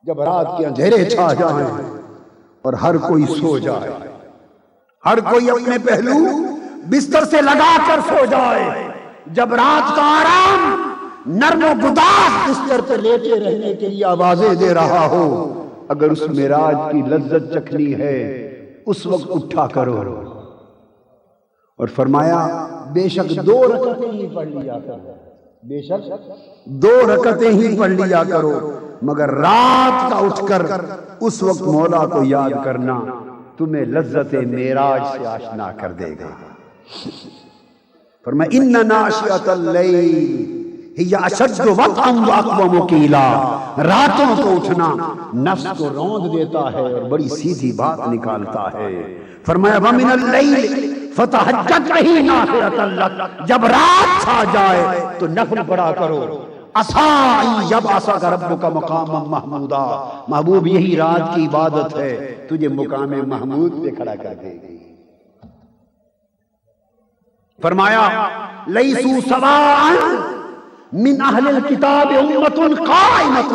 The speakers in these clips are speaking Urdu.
جب رات کے اندھیرے چھا جائیں اور ہر کوئی سو جائے، ہر کوئی اپنے پہلو بستر سے لگا کر سو جائے، جب رات کا آرام نرم و گداز بستر پہ لیٹے رہنے کے لیے آوازیں دے رہا ہو، اگر اس معراج کی لذت چکھنی ہے اس وقت اٹھا کرو۔ اور فرمایا بے شک 2 رکعتیں ہی پڑھ لیا کرو، بے شک 2 رکعتیں ہی پڑھ لیا کرو، مگر رات کا اٹھ کر اس وقت مولا کو یاد کرنا تمہیں لذت معراج سے آشنا کر دے گا۔ فرمایا ان ناشئۃ اللیل ہی اشد وطئا واقوم قیلا، راتوں کو اٹھنا نفس کو روند دیتا ہے اور بڑی سیدھی بات نکالتا ہے۔ فرمایا ومن اللیل فتہجد بہ نافلۃ لک، جب رات چھا جائے تو نفل پڑھا کرو، عسیٰ ان یبعثک ربک مقاما محمودا، محبوب یہی رات کی عبادت ہے، تجھے مقام محمود پہ کھڑا کر دے گی۔ فرمایا لیسوا سواء من اہل الکتاب امۃ قائمۃ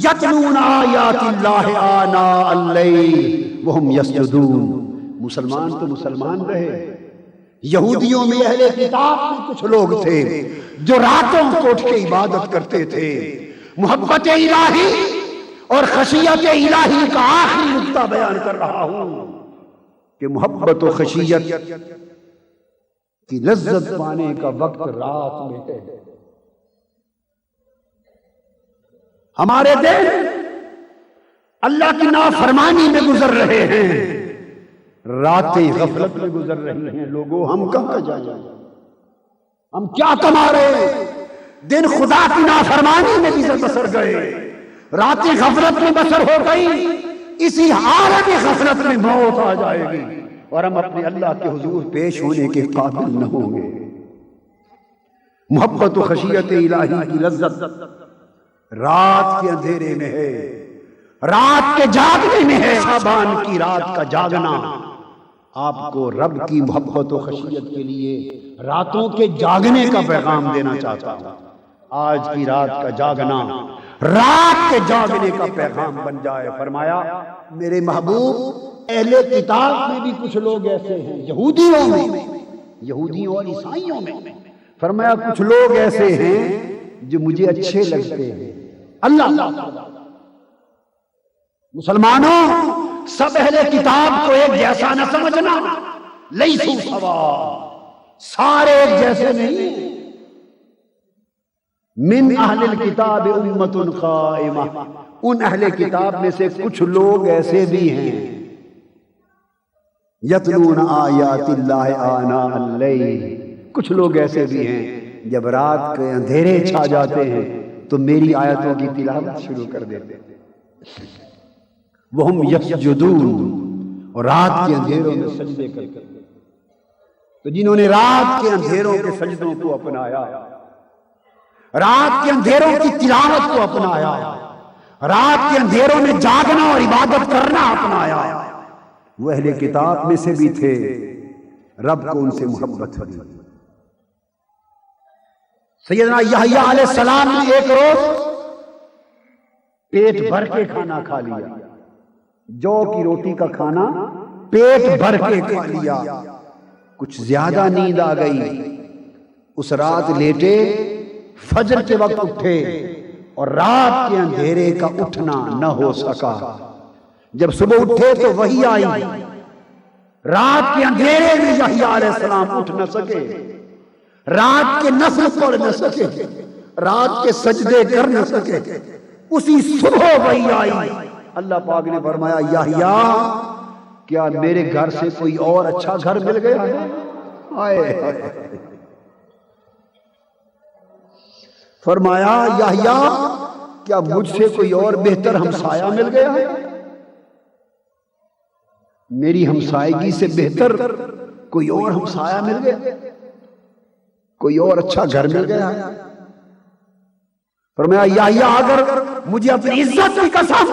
یتلون آیات اللہ آناء اللیل وہم یسجدون۔ مسلمان تو مسلمان رہے، یہودیوں میں اہل کتاب میں کچھ لوگ تھے جو راتوں کو اٹھ کے عبادت کرتے تھے۔ محبت الہی اور خشیت الہی کا آخری نقطہ بیان کر رہا ہوں کہ محبت و خشیت کی لذت پانے کا وقت رات میں ہے۔ ہمارے دل اللہ کی نافرمانی میں گزر رہے ہیں، راتیں غفلت میں گزر رہی ہیں۔ لوگوں ہم کہاں جائیں، ہم کیا کما رہے ہیں؟ دن خدا کی نافرمانی میں بسر گئے، راتیں غفلت میں بسر ہو گئی، اسی حالت غفلت میں موت آ جائے گی اور ہم اپنے اللہ کے حضور پیش ہونے کے قابل نہ ہوں گے۔ محبت و خشیت الہی کی لذت رات کے اندھیرے میں ہے، رات کے جاگنے میں ہے۔ شعبان کی رات کا جاگنا آپ کو رب کی محبت و خشیت کے لیے راتوں کے جاگنے کا پیغام دینا چاہتا ہوں۔ آج کی رات کا جاگنا رات کے جاگنے کا پیغام بن جائے۔ فرمایا میرے محبوب اہل کتاب میں بھی کچھ لوگ ایسے ہیں، یہودیوں میں، یہودیوں اور عیسائیوں میں، فرمایا کچھ لوگ ایسے ہیں جو مجھے اچھے لگتے ہیں۔ اللہ مسلمانوں سب اہل کتاب کو ایک جیسا نہ سمجھنا، لیسوا سواء، سارے ایک جیسے نہیں۔ من اہل الکتاب امۃ قائمہ، ان اہل کتاب میں سے کچھ لوگ ایسے بھی ہیں یتلون آیات اللہ آناء اللیل، کچھ لوگ ایسے بھی ہیں جب رات کے اندھیرے چھا جاتے ہیں تو میری آیتوں کی تلاوت شروع کر دیتے ہیں۔ وہم یسجدون، اور رات کے اندھیروں میں سجدے کرتے ہیں۔ تو جنہوں نے رات کے اندھیروں کے سجدوں کو اپنایا، رات کے اندھیروں کی تلاوت کو اپنایا، رات کے اندھیروں میں جاگنا اور عبادت کرنا اپنایا، وہ اہل کتاب میں سے بھی تھے، رب کو ان سے محبت ہوئی۔ سیدنا یحییٰ علیہ السلام نے ایک روز پیٹ بھر کے کھانا کھا لیا، جو کی روٹی کا کھانا پیٹ بھر کے کھا لیا، کچھ زیادہ نیند آ گئی، اس رات لیٹے، فجر کے وقت اٹھے اور رات کے اندھیرے کا اٹھنا نہ ہو سکا۔ جب صبح اٹھے تو وحی آئی، رات کے اندھیرے میں یحییٰ علیہ السلام اٹھ نہ سکے، رات کے نفل پڑھ نہ سکے، رات کے سجدے کر نہ سکے، اسی صبح وحی آئی۔ اللہ پاک نے فرمایا یحییٰ کیا میرے گھر سے کوئی اور اچھا گھر مل گیا ہے؟ آئے فرمایا یحییٰ کیا مجھ سے کوئی اور بہتر ہمسایہ مل گیا ہے؟ میری ہمسائیگی سے بہتر کوئی اور ہمسایہ مل گیا، کوئی اور اچھا گھر مل گیا ہے؟ فرمایا یحییٰ اگر مجھے اپنی عزت کی قسم،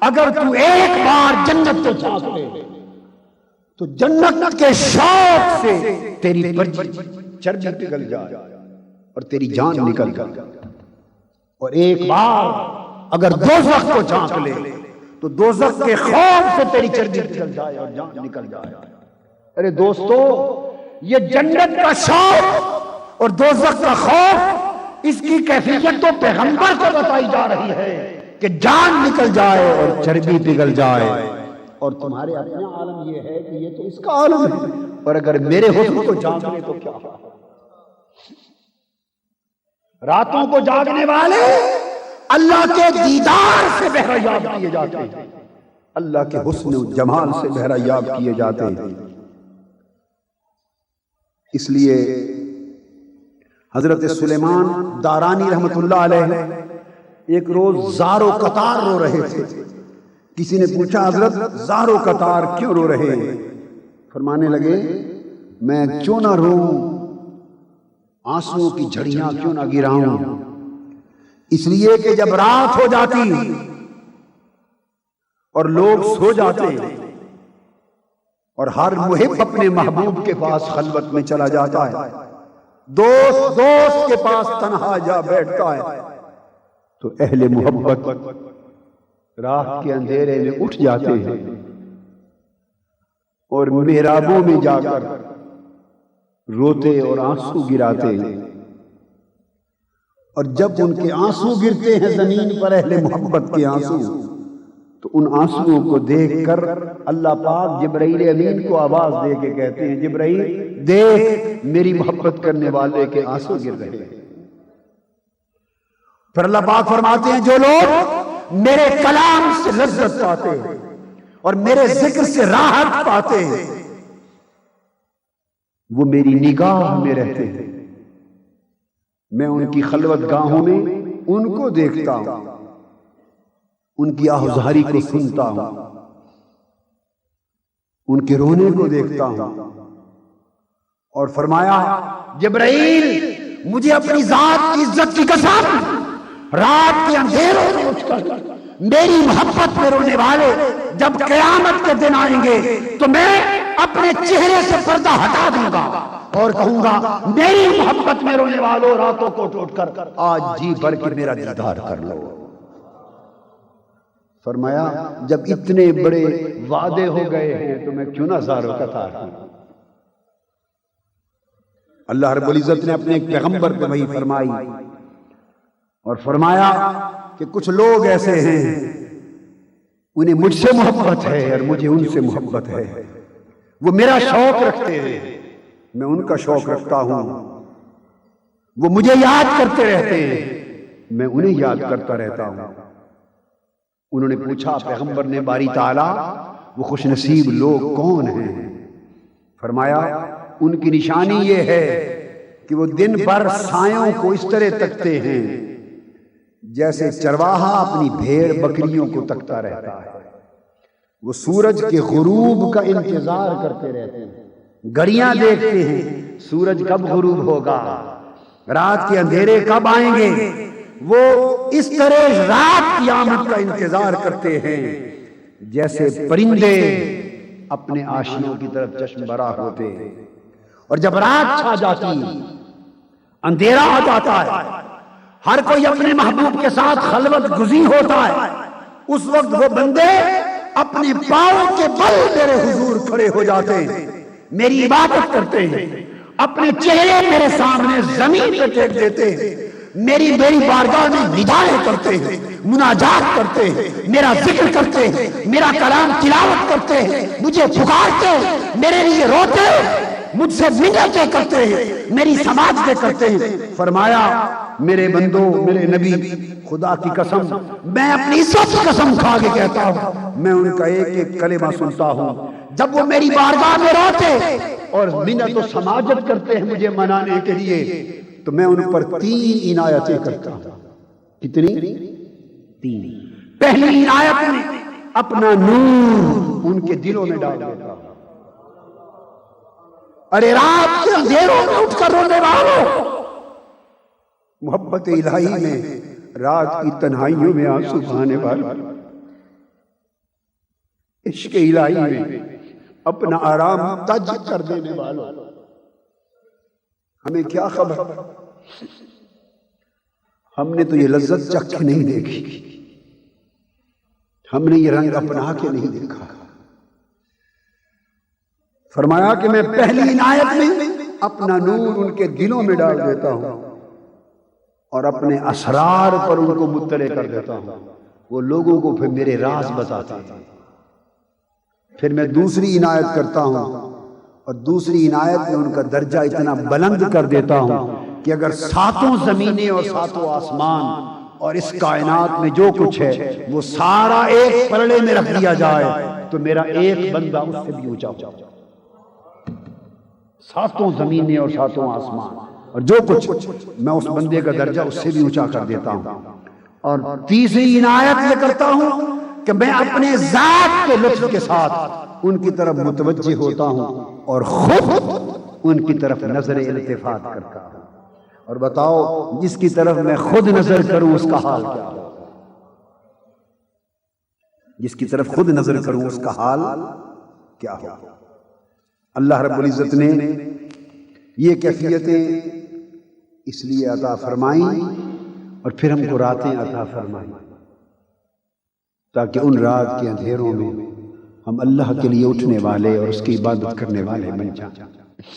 اگر تو ایک بار جنت کو چاک لے تو جنت کے شوق سے تیری چربی پگھل جائے اور تیری جان نکل جائے، اور ایک بار اگر دوزخ کو جھانک لے تو دوزخ کے خوف سے تیری چربی نکل جائے اور جان نکل جائے۔ ارے دوستو، یہ جنت کا شوق اور دوزخ کا خوف، اس کی کیفیت تو پیغمبر کو بتائی جا رہی ہے کہ جان نکل جائے اور چربی پگھل جائے، اور تمہارے اپنے عالم یہ ہے کہ یہ تو اس کا عالم ہے، اور اگر میرے حسن کو جھانک لے تو کیا؟ راتوں کو جاگنے والے اللہ کے دیدار سے بہرہ یاب کیے جاتے ہیں، اللہ کے حسن و جمال سے بہرہ یاب کیے جاتے ہیں۔ اس لیے حضرت سلیمان دارانی رحمت اللہ علیہ ایک روز زار و قطار رو رہے تھے۔ کسی نے پوچھا حضرت زار و قطار کیوں رو رہے ہیں؟ فرمانے لگے میں کیوں نہ روؤں، آنسوؤں کی جھڑیاں کیوں نہ گراؤں، اس لیے کہ جب رات ہو جاتی اور لوگ سو جاتے اور ہر محب اپنے محبوب کے پاس خلوت میں چلا جاتا ہے، دوست کے پاس تنہا جا بیٹھتا ہے، تو اہل محبت رات کے اندھیرے میں اٹھ جاتے ہیں اور محرابوں میں جا کر روتے اور آنسو گراتے ہیں، اور جب ان کے آنسو گرتے ہیں زمین پر، اہل محبت کے آنسو، تو ان آنسوؤں کو دیکھ کر اللہ پاک جبرائیل امین کو آواز دے کے کہتے ہیں جبرائیل دیکھ میری محبت کرنے والے کے آنسو گر رہے ہیں۔ پھر اللہ پاک فرماتے ہیں جو لوگ میرے کلام سے لذت پاتے ہیں اور میرے ذکر سے راحت پاتے ہیں وہ میری نگاہ میں رہتے ہیں، میں ان کی خلوت گاہوں میں ان کو دیکھتا ہوں، ان کی آہوزاری کو سنتا ہوں، ان کے رونے کو دیکھتا ہوں۔ اور فرمایا جبرائیل مجھے اپنی ذات کی عزت کی قسم، رات کے اندھیروں میں اٹھ کر میری محبت میں رونے والے جب قیامت کے دن آئیں گے تو میں اپنے چہرے سے پردہ ہٹا دوں گا اور کہوں گا میری محبت میں رونے والوں راتوں کو اٹھ کر آج جی بھر کے میرا دیدار کر لو۔ فرمایا جب اتنے بڑے وعدے ہو گئے ہیں تو میں کیوں نہ زار و قطار ہوں۔ اللہ رب العزت نے اپنے ایک پیغمبر پہ وحی فرمائی اور فرمایا کہ کچھ لوگ ایسے ہیں انہیں مجھ سے محبت ہے اور مجھے ان سے محبت ہے، وہ میرا شوق رکھتے ہیں میں ان کا شوق رکھتا ہوں، وہ مجھے یاد کرتے رہتے ہیں میں انہیں یاد کرتا رہتا ہوں۔ انہوں نے پوچھا پیغمبر نے باری تعالیٰ وہ خوش نصیب لوگ کون ہیں؟ فرمایا ان کی نشانی یہ ہے کہ وہ دن بھر سایوں کو اس طرح تکتے ہیں جیسے چرواہا اپنی بھیڑ بکریوں کو تکتا رہتا ہے، وہ سورج کے غروب کا انتظار کرتے رہتے ہیں، گھڑیاں دیکھتے ہیں سورج کب غروب ہوگا، رات کے اندھیرے کب آئیں گے، وہ اس طرح رات کی آمد کا انتظار کرتے ہیں جیسے پرندے اپنے آشیوں کی طرف چشم برا ہوتے ہیں۔ اور جب رات چھا جاتی اندھیرا ہو جاتا ہے ہر کوئی اپنے محبوب کے ساتھ خلوت گزی ہوتا ہے، اس وقت وہ بندے اپنے پاؤں کے بل میرے حضور کھڑے ہو جاتے ہیں، میری عبادت کرتے ہیں، اپنے چہرے میرے سامنے زمین پہ ٹیک دیتے ہیں، میری بارگاہ میں ندائیں کرتے ہیں، مناجات کرتے ہیں، میرا ذکر کرتے ہیں، میرا کلام تلاوت کرتے ہیں، مجھے پکارتے ہیں، میرے لیے روتے ہیں، مجھ سے منتیں کرتے ہیں، میری سماجتیں کرتے ہیں۔ فرمایا میرے بندو میرے نبی خدا کی قسم میں اپنی عزت کی قسم کھا کے کہتا ہوں میں ان کا ایک ایک کلمہ سنتا ہوں جب وہ میری بارگاہ میں روتے اور منت و سماجت کرتے ہیں مجھے منانے کے لیے تو میں ان پر 3 عنایتیں کرتا ہوں۔ کتنی؟ 3۔ پہلی عنایت میں اپنا نور ان کے دلوں میں ڈال دیتا ہوں۔ ارے رات کے اندھیروں میں اٹھ کر رونے والوں، محبت الہی میں رات کی تنہائیوں میں آنسو بہانے والوں، عشق الہی میں اپنا آرام تج کر دینے والوں، ہمیں کیا خبر، ہم نے تو یہ لذت چکھ نہیں دیکھی ہم نے یہ رنگ اپنا کے نہیں دیکھا. فرمایا کہ میں پہلی عنایت میں اپنا نور ان کے دلوں میں ڈال دیتا ہوں اور اپنے اسرار پر ان کو مطلع کر دیتا ہوں. وہ لوگوں کو پھر میرے راز بتاتے ہیں. پھر میں دوسری عنایت کرتا ہوں اور دوسری عنایت میں ان کا درجہ اتنا بلند کر دیتا ہوں کہ اگر ساتوں زمینیں اور ساتوں آسمان اور اس کائنات میں جو کچھ ہے وہ سارا ایک پلڑے میں رکھ دیا جائے تو میرا ایک بندہ اس سے بھی اونچا ہو. ساتوں زمینیں اور ساتوں آسمان اور جو کچھ، میں اس بندے کا درجہ اس سے بھی اونچا کر دیتا ہوں. اور تیسری عنایت یہ کرتا ہوں کہ میں اپنے ذات کے لطف کے ساتھ ان کی طرف متوجہ ہوتا ہوں اور خود ان کی طرف نظر التفات کرتا ہوں. اور بتاؤ جس کی طرف میں خود نظر کروں اس کا حال کیا ہو؟ جس کی طرف خود نظر کروں اس کا حال کیا ہو؟ اللہ رب العزت نے یہ کیفیتیں اس لیے عطا فرمائیں اور پھر ہم کو راتیں عطا فرمائیں تاکہ ان رات کے اندھیروں میں ہم اللہ کے لیے اٹھنے والے اور اس کی عبادت کرنے والے بن جائیں.